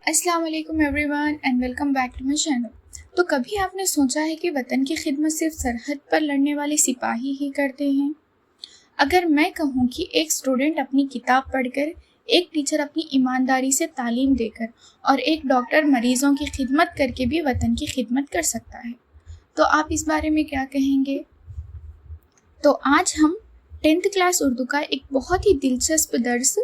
السلام علیکم everyone and welcome back to my channel. تو کبھی آپ نے سوچا ہے کہ وطن کی خدمت صرف سرحد پر لڑنے والے سپاہی ہی کرتے ہیں؟ اگر میں کہوں کہ ایک اسٹوڈنٹ اپنی کتاب پڑھ کر، ایک ٹیچر اپنی ایمانداری سے تعلیم دے کر اور ایک ڈاکٹر مریضوں کی خدمت کر کے بھی وطن کی خدمت کر سکتا ہے، تو آپ اس بارے میں کیا کہیں گے؟ تو آج ہم 10th کلاس اردو کا ایک بہت ہی دلچسپ درس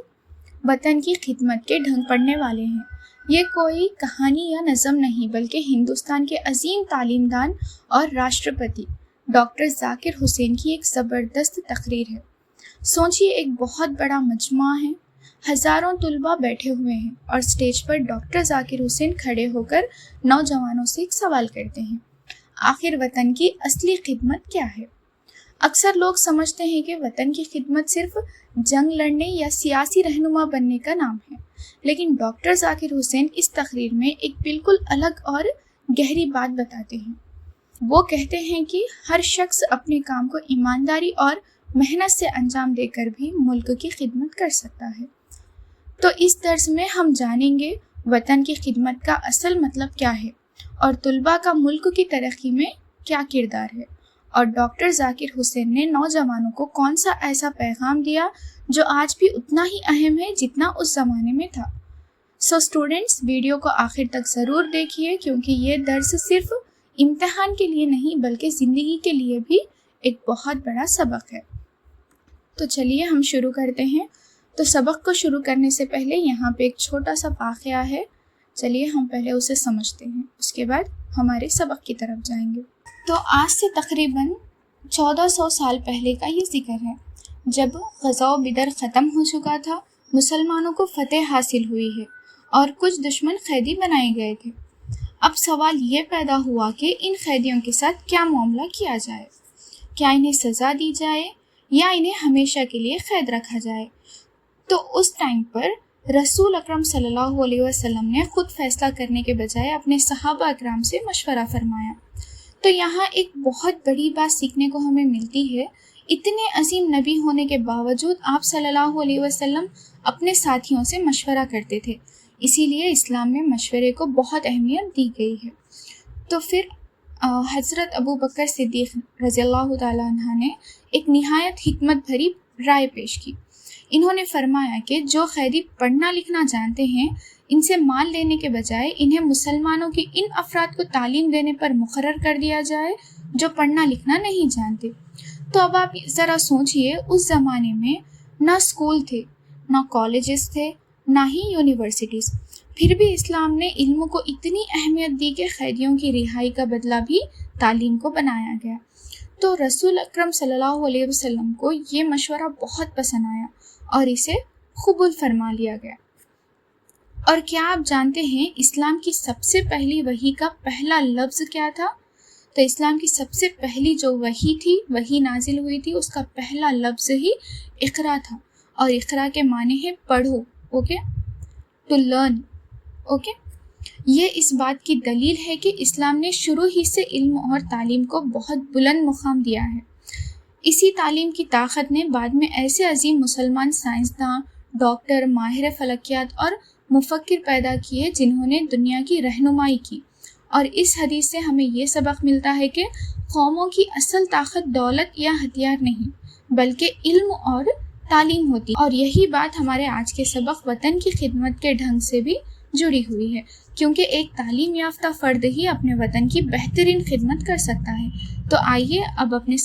وطن کی خدمت کے ڈھنگ پڑھنے والے ہیں۔ یہ کوئی کہانی یا نظم نہیں، بلکہ ہندوستان کے عظیم تعلیم دان اور راشٹرپتی ڈاکٹر ذاکر حسین کی ایک زبردست تقریر ہے۔ سوچئے، ایک بہت بڑا مجمع ہے، ہزاروں طلباء بیٹھے ہوئے ہیں اور اسٹیج پر ڈاکٹر ذاکر حسین کھڑے ہو کر نوجوانوں سے ایک سوال کرتے ہیں: آخر وطن کی اصلی خدمت کیا ہے؟ اکثر لوگ سمجھتے ہیں کہ وطن کی خدمت صرف جنگ لڑنے یا سیاسی رہنما بننے کا نام ہے، لیکن ڈاکٹر ذاکر حسین اس تقریر میں ایک بالکل الگ اور گہری بات بتاتے ہیں۔ وہ کہتے ہیں کہ ہر شخص اپنے کام کو ایمانداری اور محنت سے انجام دے کر بھی ملک کی خدمت کر سکتا ہے۔ تو اس درس میں ہم جانیں گے وطن کی خدمت کا اصل مطلب کیا ہے اور طلباء کا ملک کی ترقی میں کیا کردار ہے، اور ڈاکٹر ذاکر حسین نے نوجوانوں کو کون سا ایسا پیغام دیا جو آج بھی اتنا ہی اہم ہے جتنا اس زمانے میں تھا۔ سو اسٹوڈنٹس، ویڈیو کو آخر تک ضرور دیکھیے، کیونکہ یہ درس صرف امتحان کے لیے نہیں بلکہ زندگی کے لیے بھی ایک بہت بڑا سبق ہے۔ تو چلیے ہم شروع کرتے ہیں۔ تو سبق کو شروع کرنے سے پہلے یہاں پہ ایک چھوٹا سا واقعہ ہے، چلیے ہم پہلے اسے سمجھتے ہیں، اس کے بعد ہمارے سبق کی طرف جائیں گے۔ تو آج سے تقریباً 1400 سال پہلے کا یہ ذکر ہے، جب غزوہ بدر ختم ہو چکا تھا، مسلمانوں کو فتح حاصل ہوئی ہے اور کچھ دشمن قیدی بنائے گئے تھے۔ اب سوال یہ پیدا ہوا کہ ان قیدیوں کے ساتھ کیا معاملہ کیا جائے؟ کیا انہیں سزا دی جائے یا انہیں ہمیشہ کے لیے قید رکھا جائے؟ تو اس ٹائم پر رسول اکرم صلی اللہ علیہ وسلم نے خود فیصلہ کرنے کے بجائے اپنے صحابہ اکرام سے مشورہ فرمایا۔ تو یہاں ایک بہت بڑی بات سیکھنے کو ہمیں ملتی ہے۔ اتنے عظیم نبی ہونے کے باوجود آپ صلی اللہ علیہ وسلم اپنے ساتھیوں سے مشورہ کرتے تھے، اسی لیے اسلام میں مشورے کو بہت اہمیت دی گئی ہے۔ تو پھر حضرت ابو بکر صدیق رضی اللہ تعالیٰ عنہ نے ایک نہایت حکمت بھری رائے پیش کی۔ انہوں نے فرمایا کہ جو قیدی پڑھنا لکھنا جانتے ہیں، ان سے مال لینے کے بجائے انہیں مسلمانوں کی ان افراد کو تعلیم دینے پر مقرر کر دیا جائے جو پڑھنا لکھنا نہیں جانتے۔ تو اب آپ ذرا سوچئے، اس زمانے میں نہ اسکول تھے، نہ کالجز تھے، نہ ہی یونیورسٹیز، پھر بھی اسلام نے علم کو اتنی اہمیت دی کہ قیدیوں کی رہائی کا بدلہ بھی تعلیم کو بنایا گیا۔ تو رسول اکرم صلی اللہ علیہ وسلم کو یہ مشورہ بہت پسند آیا اور اسے قبول فرما لیا گیا۔ اور کیا آپ جانتے ہیں اسلام کی سب سے پہلی وحی کا پہلا لفظ کیا تھا؟ تو اسلام کی سب سے پہلی جو وحی تھی، وحی نازل ہوئی تھی، اس کا پہلا لفظ ہی اقرا تھا، اور اقرا کے معنی ہے پڑھو، اوکے، ٹو لرن، اوکے۔ یہ اس بات کی دلیل ہے کہ اسلام نے شروع ہی سے علم اور تعلیم کو بہت بلند مقام دیا ہے۔ اسی تعلیم کی طاقت نے بعد میں ایسے عظیم مسلمان سائنسداں، ڈاکٹر، ماہر فلکیات اور مفکر پیدا کیے جنہوں نے دنیا کی رہنمائی کی۔ اور اس حدیث سے ہمیں یہ سبق ملتا ہے کہ قوموں کی اصل طاقت دولت یا ہتھیار نہیں بلکہ علم اور تعلیم ہوتی ہے۔ اور یہی بات ہمارے آج کے سبق وطن کی خدمت کے ڈھنگ سے بھی جڑی ہوئی ہے، کیونکہ ایک تعلیم یافتہ فرد ہی اپنے وطن کی بہترین خدمت کر سکتا ہے۔ تو آئیے اب اپنے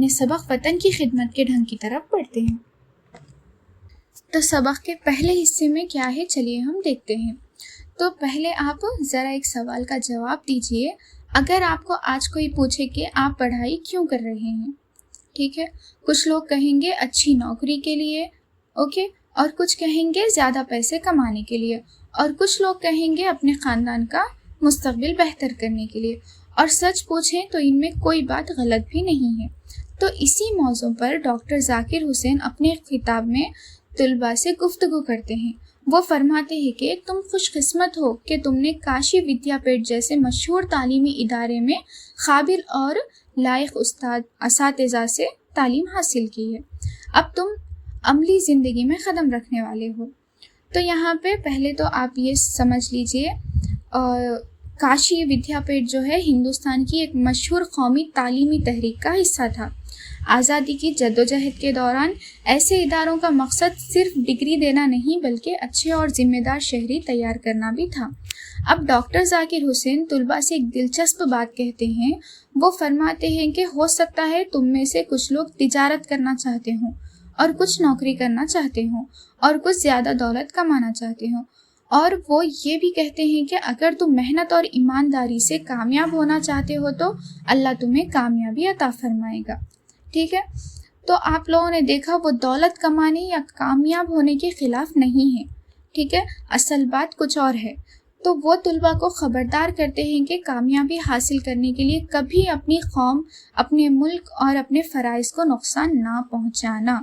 سبق وطن کی خدمت کے ڈھنگ کی طرف بڑھتے ہیں۔ تو سبق کے پہلے حصے میں کیا ہے، چلیے ہم دیکھتے ہیں۔ تو پہلے آپ ذرا ایک سوال کا جواب دیجئے۔ اگر آپ کو آج کوئی پوچھے کہ آپ پڑھائی کیوں کر رہے ہیں، ٹھیک ہے، کچھ لوگ کہیں گے اچھی نوکری کے لیے، اوکے، اور کچھ کہیں گے زیادہ پیسے کمانے کے لیے، اور کچھ لوگ کہیں گے اپنے خاندان کا مستقبل بہتر کرنے کے لیے، اور سچ پوچھیں تو ان میں کوئی بات غلط بھی نہیں ہے۔ تو اسی موضوع پر ڈاکٹر ذاکر حسین اپنے خطاب میں طلباء سے گفتگو کرتے ہیں۔ وہ فرماتے ہیں کہ تم خوش قسمت ہو کہ تم نے کاشی ودیا پیٹ جیسے مشہور تعلیمی ادارے میں قابل اور لائق اساتذہ سے تعلیم حاصل کی ہے۔ اب تم عملی زندگی میں قدم رکھنے والے ہو۔ تو یہاں پہ پہلے تو آپ یہ سمجھ لیجئے کاشی ودیا پیٹ جو ہے ہندوستان کی ایک مشہور قومی تعلیمی تحریک کا حصہ تھا۔ آزادی کی جدوجہد کے دوران ایسے اداروں کا مقصد صرف ڈگری دینا نہیں بلکہ اچھے اور ذمہ دار شہری تیار کرنا بھی تھا۔ اب ڈاکٹر ذاکر حسین طلباء سے ایک دلچسپ بات کہتے ہیں۔ وہ فرماتے ہیں کہ ہو سکتا ہے تم میں سے کچھ لوگ تجارت کرنا چاہتے ہوں اور کچھ نوکری کرنا چاہتے ہوں اور کچھ زیادہ دولت کمانا چاہتے ہوں، اور وہ یہ بھی کہتے ہیں کہ اگر تم محنت اور ایمانداری سے کامیاب ہونا چاہتے ہو تو اللہ تمہیں کامیابی عطا فرمائے گا۔ ٹھیک ہے، تو آپ لوگوں نے دیکھا وہ دولت کمانے یا کامیاب ہونے کے خلاف نہیں ہے، ٹھیک ہے، اصل بات کچھ اور ہے۔ تو وہ طلباء کو خبردار کرتے ہیں کہ کامیابی حاصل کرنے کے لیے کبھی اپنی قوم، اپنے ملک اور اپنے فرائض کو نقصان نہ پہنچانا۔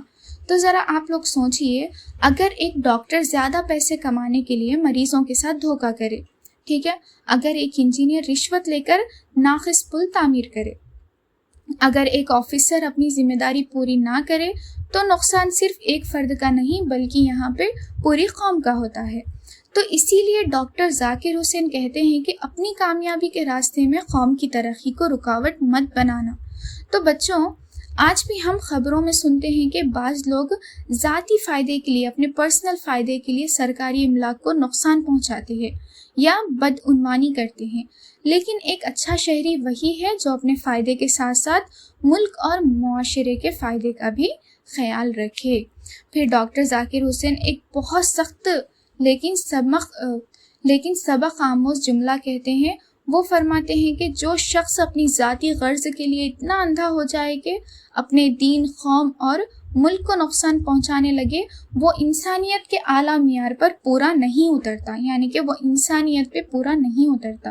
تو ذرا آپ لوگ سوچئے، اگر ایک ڈاکٹر زیادہ پیسے کمانے کے لیے مریضوں کے ساتھ دھوکہ کرے، ٹھیک ہے، اگر ایک انجینئر رشوت لے کر ناقص پل تعمیر کرے، اگر ایک آفیسر اپنی ذمہ داری پوری نہ کرے تو نقصان صرف ایک فرد کا نہیں بلکہ یہاں پہ پوری قوم کا ہوتا ہے۔ تو اسی لیے ڈاکٹر ذاکر حسین کہتے ہیں کہ اپنی کامیابی کے راستے میں قوم کی ترقی کو رکاوٹ مت بنانا۔ تو بچوں، آج بھی ہم خبروں میں سنتے ہیں کہ بعض لوگ ذاتی فائدے کے لیے، اپنے پرسنل فائدے کے لیے سرکاری املاک کو نقصان پہنچاتے ہیں یا بدعنوانی کرتے ہیں، لیکن ایک اچھا شہری وہی ہے جو اپنے فائدے کے ساتھ ساتھ ملک اور معاشرے کے فائدے کا بھی خیال رکھے۔ پھر ڈاکٹر ذاکر حسین ایک بہت سخت لیکن سبق آموز جملہ کہتے ہیں۔ وہ فرماتے ہیں کہ جو شخص اپنی ذاتی غرض کے لیے اتنا اندھا ہو جائے کہ اپنے دین، قوم اور ملک کو نقصان پہنچانے لگے، وہ انسانیت کے اعلیٰ معیار پر پورا نہیں اترتا، یعنی کہ وہ انسانیت پہ پورا نہیں اترتا۔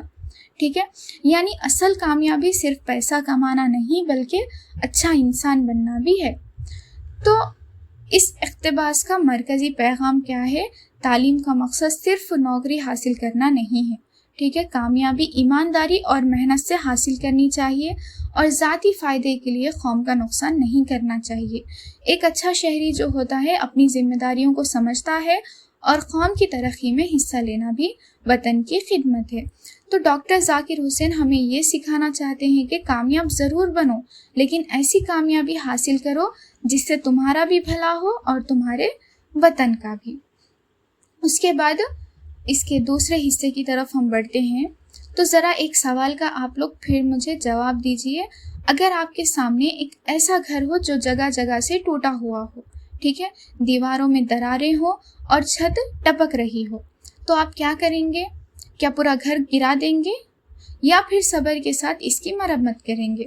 ٹھیک ہے، یعنی اصل کامیابی صرف پیسہ کمانا نہیں بلکہ اچھا انسان بننا بھی ہے۔ تو اس اقتباس کا مرکزی پیغام کیا ہے؟ تعلیم کا مقصد صرف نوکری حاصل کرنا نہیں ہے، ٹھیک ہے، کامیابی ایمانداری اور محنت سے حاصل کرنی چاہیے اور ذاتی فائدے کے لیے قوم کا نقصان نہیں کرنا چاہیے۔ ایک اچھا شہری جو ہوتا ہے اپنی ذمہ داریوں کو سمجھتا ہے اور قوم کی ترقی میں حصہ لینا بھی وطن کی خدمت ہے۔ تو ڈاکٹر ذاکر حسین ہمیں یہ سکھانا چاہتے ہیں کہ کامیاب ضرور بنو، لیکن ایسی کامیابی حاصل کرو جس سے تمہارا بھی بھلا ہو اور تمہارے وطن کا بھی۔ اس کے بعد اس کے دوسرے حصے کی طرف ہم بڑھتے ہیں۔ تو ذرا ایک سوال کا آپ لوگ پھر مجھے جواب دیجئے۔ اگر آپ کے سامنے ایک ایسا گھر ہو جو جگہ جگہ سے ٹوٹا ہوا ہو، ٹھیک ہے، دیواروں میں دراریں ہوں اور چھت ٹپک رہی ہو، تو آپ کیا کریں گے؟ کیا پورا گھر گرا دیں گے یا پھر صبر کے ساتھ اس کی مرمت کریں گے؟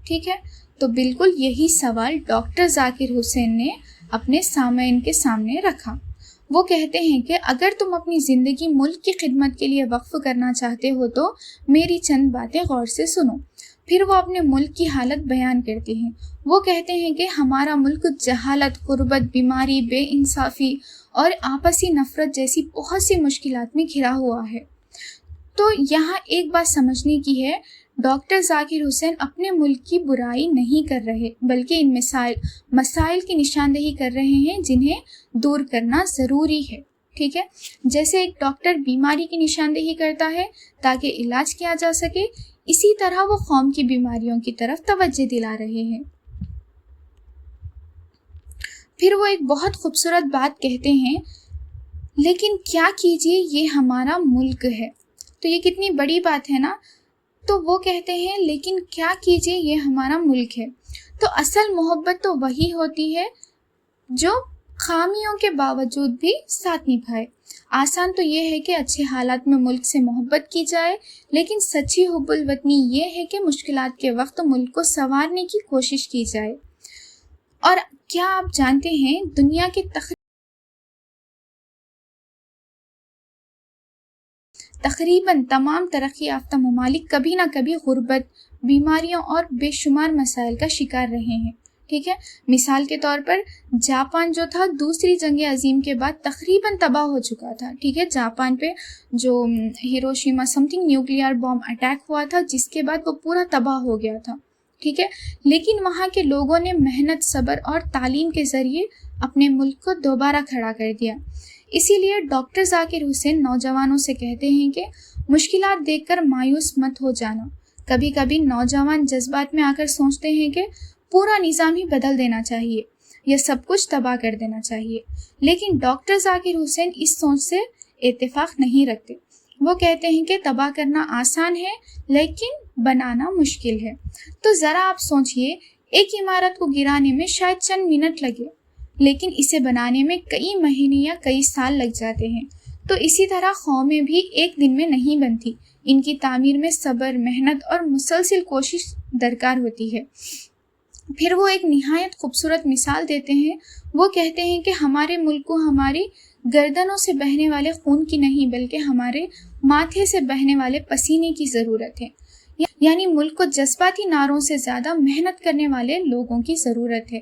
ٹھیک ہے، تو بالکل یہی سوال ڈاکٹر ذاکر حسین نے اپنے سامعین کے سامنے رکھا۔ وہ کہتے ہیں کہ اگر تم اپنی زندگی ملک کی خدمت کے لیے وقف کرنا چاہتے ہو تو میری چند باتیں غور سے سنو۔ پھر وہ اپنے ملک کی حالت بیان کرتے ہیں۔ وہ کہتے ہیں کہ ہمارا ملک جہالت، غربت، بیماری، بے انصافی اور آپسی نفرت جیسی بہت سی مشکلات میں گھرا ہوا ہے۔ تو یہاں ایک بات سمجھنے کی ہے، ڈاکٹر ذاکر حسین اپنے ملک کی برائی نہیں کر رہے بلکہ ان مسائل کی نشاندہی کر رہے ہیں جنہیں دور کرنا ضروری ہے۔ ٹھیک ہے، جیسے ایک ڈاکٹر بیماری کی نشاندہی کرتا ہے تاکہ علاج کیا جا سکے، اسی طرح وہ قوم کی بیماریوں کی طرف توجہ دلا رہے ہیں۔ پھر وہ ایک بہت خوبصورت بات کہتے ہیں، لیکن کیا کیجیے یہ ہمارا ملک ہے۔ تو یہ کتنی بڑی بات ہے نا۔ تو وہ کہتے ہیں لیکن کیا کیجیے یہ ہمارا ملک ہے۔ تو اصل محبت تو وہی ہوتی ہے جو خامیوں کے باوجود بھی ساتھ نبھائے۔ آسان تو یہ ہے کہ اچھے حالات میں ملک سے محبت کی جائے، لیکن سچی حب الوطنی یہ ہے کہ مشکلات کے وقت ملک کو سنوارنے کی کوشش کی جائے۔ اور کیا آپ جانتے ہیں دنیا کے تقریباً تمام ترقی یافتہ ممالک کبھی نہ کبھی غربت، بیماریوں اور بے شمار مسائل کا شکار رہے ہیں۔ ٹھیک ہے، مثال کے طور پر جاپان جو تھا دوسری جنگ عظیم کے بعد تقریباً تباہ ہو چکا تھا۔ ٹھیک ہے، جاپان پہ جو ہیروشیما نیوکلیئر بام اٹیک ہوا تھا جس کے بعد وہ پورا تباہ ہو گیا تھا۔ ٹھیک ہے، لیکن وہاں کے لوگوں نے محنت، صبر اور تعلیم کے ذریعے اپنے ملک کو دوبارہ کھڑا کر دیا۔ اسی لیے ڈاکٹر ذاکر حسین نوجوانوں سے کہتے ہیں کہ مشکلات دیکھ کر مایوس مت ہو جانا۔ کبھی کبھی نوجوان جذبات میں آ کر سوچتے ہیں کہ پورا نظام ہی بدل دینا چاہیے یا سب کچھ تباہ کر دینا چاہیے، لیکن ڈاکٹر ذاکر حسین اس سوچ سے اتفاق نہیں رکھتے۔ وہ کہتے ہیں کہ تباہ کرنا آسان ہے لیکن بنانا مشکل ہے۔ تو ذرا آپ سوچئے، ایک عمارت کو گرانے میں شاید چند منٹ لگے، لیکن اسے بنانے میں کئی مہینے یا کئی سال لگ جاتے ہیں۔ تو اسی طرح قومیں بھی ایک دن میں نہیں بنتی، ان کی تعمیر میں صبر، محنت اور مسلسل کوشش درکار ہوتی ہے۔ پھر وہ ایک نہایت خوبصورت مثال دیتے ہیں۔ وہ کہتے ہیں کہ ہمارے ملک کو ہماری گردنوں سے بہنے والے خون کی نہیں بلکہ ہمارے ماتھے سے بہنے والے پسینے کی ضرورت ہے، یعنی ملک کو جذباتی نعروں سے زیادہ محنت کرنے والے لوگوں کی ضرورت ہے۔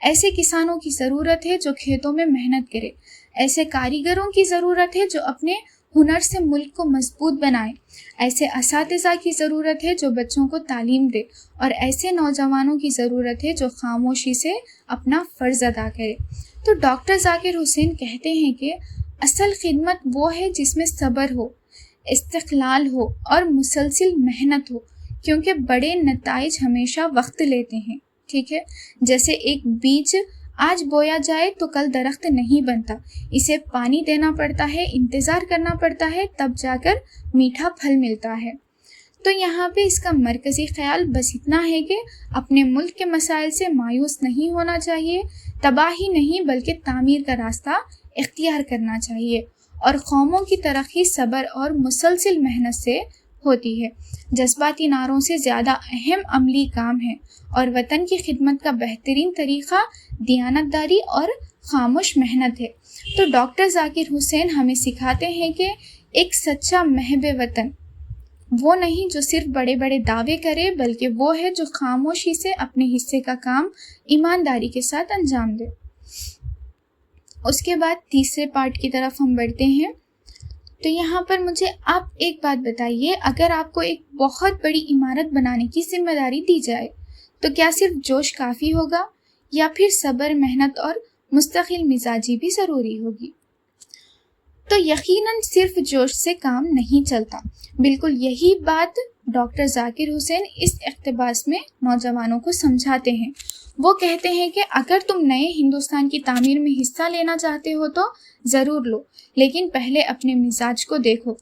ایسے کسانوں کی ضرورت ہے جو کھیتوں میں محنت کرے، ایسے کاریگروں کی ضرورت ہے جو اپنے ہنر سے ملک کو مضبوط بنائے، ایسے اساتذہ کی ضرورت ہے جو بچوں کو تعلیم دے، اور ایسے نوجوانوں کی ضرورت ہے جو خاموشی سے اپنا فرض ادا کرے۔ تو ڈاکٹر ذاکر حسین کہتے ہیں کہ اصل خدمت وہ ہے جس میں صبر ہو، استقلال ہو اور مسلسل محنت ہو، کیونکہ بڑے نتائج ہمیشہ وقت لیتے ہیں، ٹھیک ہے؟ جیسے ایک بیج آج بویا جائے تو کل درخت نہیں بنتا، اسے پانی دینا پڑتا ہے، انتظار کرنا پڑتا ہے، تب جا کر میٹھا پھل ملتا ہے۔ تو یہاں پہ اس کا مرکزی خیال بس اتنا ہے کہ اپنے ملک کے مسائل سے مایوس نہیں ہونا چاہیے، تباہی نہیں بلکہ تعمیر کا راستہ اختیار کرنا چاہیے، اور قوموں کی ترقی صبر اور مسلسل محنت سے ہوتی ہے۔ جذباتی نعروں سے زیادہ اہم عملی کام ہے، اور وطن کی خدمت کا بہترین طریقہ دیانتداری اور خاموش محنت ہے۔ تو ڈاکٹر ذاکر حسین ہمیں سکھاتے ہیں کہ ایک سچا محب وطن وہ نہیں جو صرف بڑے بڑے دعوے کرے، بلکہ وہ ہے جو خاموشی سے اپنے حصے کا کام ایمانداری کے ساتھ انجام دے۔ اس کے بعد تیسرے پارٹ کی طرف ہم بڑھتے ہیں۔ تو یہاں پر مجھے آپ ایک بات بتائیے، اگر آپ کو ایک بہت بڑی عمارت بنانے کی ذمہ داری دی جائے تو کیا صرف جوش کافی ہوگا یا پھر صبر، محنت اور مستقل مزاجی بھی ضروری ہوگی؟ تو یقیناً صرف جوش سے کام نہیں چلتا۔ بالکل یہی بات ڈاکٹر ذاکر حسین اس اقتباس میں نوجوانوں کو سمجھاتے ہیں۔ وہ کہتے ہیں کہ اگر تم نئے ہندوستان کی تعمیر میں حصہ لینا چاہتے ہو تو ضرور لو، لیکن پہلے اپنے مزاج کو دیکھو۔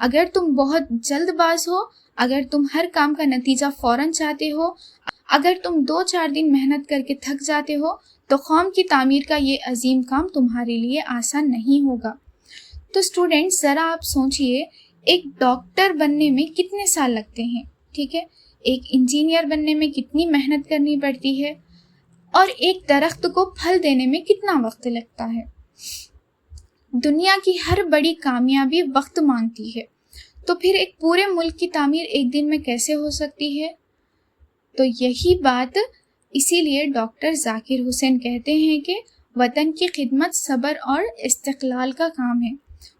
اگر تم بہت جلد باز ہو، اگر تم ہر کام کا نتیجہ فوراً چاہتے ہو، اگر تم 2-4 دن محنت کر کے تھک جاتے ہو، تو قوم کی تعمیر کا یہ عظیم کام تمہارے لیے آسان نہیں ہوگا۔ تو اسٹوڈنٹس، ذرا آپ سوچئے، ایک ڈاکٹر بننے میں کتنے سال لگتے ہیں، ٹھیک ہے؟ ایک انجینئر بننے میں کتنی محنت کرنی پڑتی ہے، اور ایک درخت کو پھل دینے میں کتنا وقت لگتا ہے۔ دنیا کی ہر بڑی کامیابی وقت مانگتی ہے، تو پھر ایک پورے ملک کی تعمیر ایک دن میں کیسے ہو سکتی ہے؟ تو یہی بات اسی لیے ڈاکٹر ذاکر حسین کہتے ہیں کہ وطن کی خدمت صبر اور استقلال کا کام ہے۔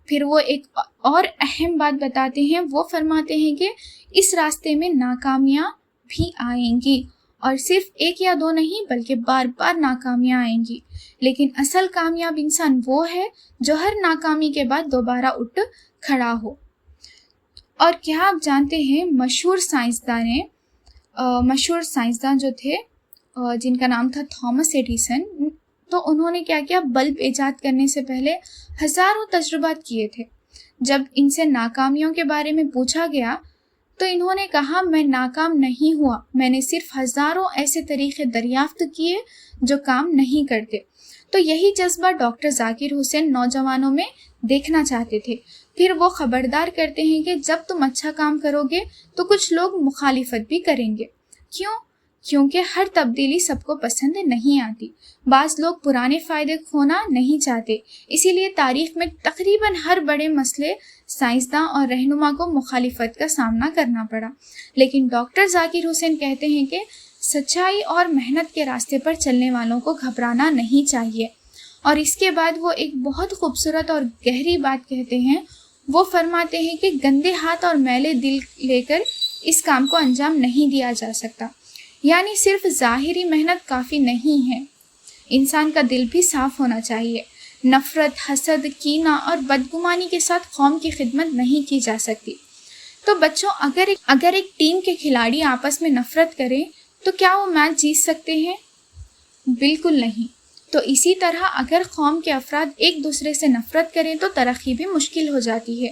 پھر وہ ایک اور اہم بات بتاتے ہیں۔ وہ فرماتے ہیں کہ اس راستے میں ناکامیاں بھی آئیں گی، اور صرف 1 یا 2 نہیں بلکہ بار بار ناکامیاں آئیں گی، لیکن اصل کامیاب انسان وہ ہے جو ہر ناکامی کے بعد دوبارہ اٹھ کھڑا ہو۔ اور کیا آپ جانتے ہیں مشہور سائنسدان جو تھے جن کا نام تھا تھامس ایڈیسن، تو انہوں نے کیا کیا؟ بلب ایجاد کرنے سے پہلے ہزاروں تجربات کیے تھے۔ جب ان سے ناکامیوں کے بارے میں پوچھا گیا تو انہوں نے کہا، میں ناکام نہیں ہوا، میں نے صرف ہزاروں ایسے طریقے دریافت کیے جو کام نہیں کرتے۔ تو یہی جذبہ ڈاکٹر ذاکر حسین نوجوانوں میں دیکھنا چاہتے تھے۔ پھر وہ خبردار کرتے ہیں کہ جب تم اچھا کام کرو گے تو کچھ لوگ مخالفت بھی کریں گے۔ کیوں؟ کیونکہ ہر تبدیلی سب کو پسند نہیں آتی۔ بعض لوگ پرانے فائدے کھونا نہیں چاہتے، اسی لیے تاریخ میں تقریباً ہر بڑے مسئلے سائنسداں اور رہنما کو مخالفت کا سامنا کرنا پڑا۔ لیکن ڈاکٹر ذاکر حسین کہتے ہیں کہ سچائی اور محنت کے راستے پر چلنے والوں کو گھبرانا نہیں چاہیے۔ اور اس کے بعد وہ ایک بہت خوبصورت اور گہری بات کہتے ہیں۔ وہ فرماتے ہیں کہ گندے ہاتھ اور میلے دل لے کر اس کام کو انجام نہیں دیا جا سکتا، یعنی صرف ظاہری محنت کافی نہیں ہے، انسان کا دل بھی صاف ہونا چاہیے۔ نفرت، حسد، کینہ اور بدگمانی کے ساتھ قوم کی خدمت نہیں کی جا سکتی۔ تو بچوں، اگر ایک ٹیم کے کھلاڑی آپس میں نفرت کریں تو کیا وہ میچ جیت سکتے ہیں؟ بالکل نہیں۔ تو اسی طرح اگر قوم کے افراد ایک دوسرے سے نفرت کریں تو ترقی بھی مشکل ہو جاتی ہے۔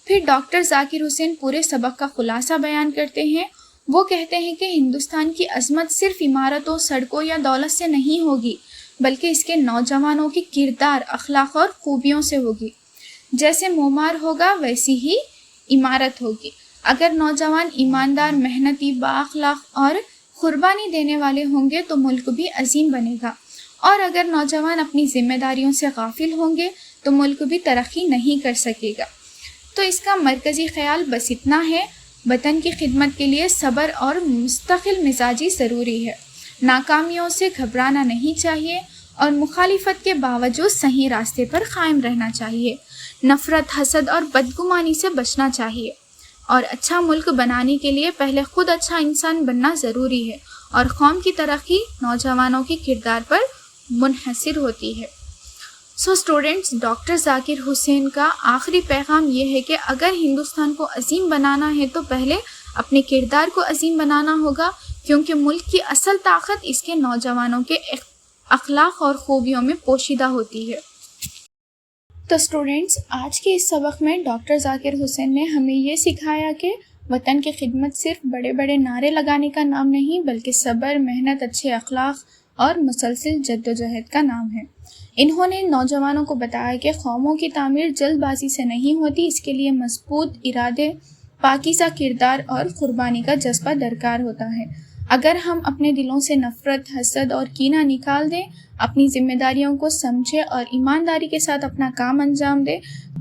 پھر ڈاکٹر ذاکر حسین پورے سبق کا خلاصہ بیان کرتے ہیں۔ وہ کہتے ہیں کہ ہندوستان کی عظمت صرف عمارتوں، سڑکوں یا دولت سے نہیں ہوگی، بلکہ اس کے نوجوانوں کی کردار، اخلاق اور خوبیوں سے ہوگی۔ جیسے معمار ہوگا ویسی ہی عمارت ہوگی۔ اگر نوجوان ایماندار، محنتی، بااخلاق اور قربانی دینے والے ہوں گے تو ملک بھی عظیم بنے گا، اور اگر نوجوان اپنی ذمہ داریوں سے غافل ہوں گے تو ملک بھی ترقی نہیں کر سکے گا۔ تو اس کا مرکزی خیال بس اتنا ہے، وطن کی خدمت کے لیے صبر اور مستقل مزاجی ضروری ہے۔ ناکامیوں سے گھبرانا نہیں چاہیے اور مخالفت کے باوجود صحیح راستے پر قائم رہنا چاہیے۔ نفرت، حسد اور بدگمانی سے بچنا چاہیے، اور اچھا ملک بنانے کے لیے پہلے خود اچھا انسان بننا ضروری ہے، اور قوم کی ترقی نوجوانوں کے کردار پر منحصر ہوتی ہے۔ اسٹوڈنٹس، ڈاکٹر ذاکر حسین کا آخری پیغام یہ ہے کہ اگر ہندوستان کو عظیم بنانا ہے تو پہلے اپنے کردار کو عظیم بنانا ہوگا، کیونکہ ملک کی اصل طاقت اس کے نوجوانوں کے اخلاق اور خوبیوں میں پوشیدہ ہوتی ہے۔ تو اسٹوڈنٹس، آج کے اس سبق میں ڈاکٹر ذاکر حسین نے ہمیں یہ سکھایا کہ وطن کی خدمت صرف بڑے بڑے نعرے لگانے کا نام نہیں، بلکہ صبر، محنت، اچھے اخلاق اور مسلسل جدوجہد کا نام ہے۔ انہوں نے نوجوانوں کو بتایا کہ قوموں کی تعمیر جلد بازی سے نہیں ہوتی، اس کے لیے مضبوط ارادے، پاکیزہ کردار اور قربانی کا جذبہ درکار ہوتا ہے۔ اگر ہم اپنے دلوں سے نفرت، حسد اور کینہ نکال دیں، اپنی ذمہ داریوں کو سمجھیں اور ایمانداری کے ساتھ اپنا کام انجام دیں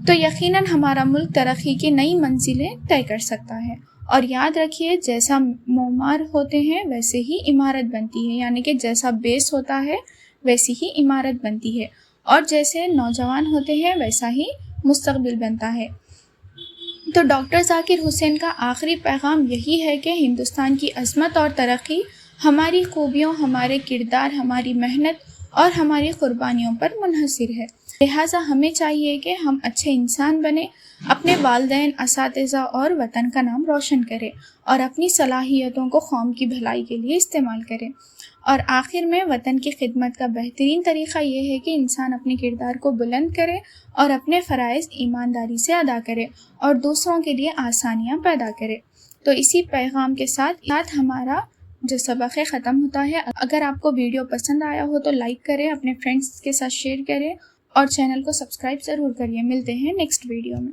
تو یقیناً ہمارا ملک ترقی کی نئی منزلیں طے کر سکتا ہے۔ اور یاد رکھیے، جیسا معمار ہوتے ہیں ویسے ہی عمارت بنتی ہے، یعنی کہ جیسا بیس ہوتا ہے ویسی ہی عمارت بنتی ہے، اور جیسے نوجوان ہوتے ہیں ویسا ہی مستقبل بنتا ہے۔ تو ڈاکٹر ذاکر حسین کا آخری پیغام یہی ہے کہ ہندوستان کی عظمت اور ترقی ہماری خوبیوں، ہمارے کردار، ہماری محنت اور ہماری قربانیوں پر منحصر ہے۔ لہٰذا ہمیں چاہیے کہ ہم اچھے انسان بنیں، اپنے والدین، اساتذہ اور وطن کا نام روشن کریں، اور اپنی صلاحیتوں کو قوم کی بھلائی کے لیے استعمال کریں۔ اور آخر میں، وطن کی خدمت کا بہترین طریقہ یہ ہے کہ انسان اپنے کردار کو بلند کرے اور اپنے فرائض ایمانداری سے ادا کرے اور دوسروں کے لیے آسانیاں پیدا کرے۔ تو اسی پیغام کے ساتھ ہمارا جو سبق ہے ختم ہوتا ہے۔ اگر آپ کو ویڈیو پسند آیا ہو تو لائک کریں، اپنے فرینڈس کے ساتھ شیئر کریں اور چینل کو سبسکرائب ضرور کریے۔ ملتے ہیں نیکسٹ ویڈیو میں۔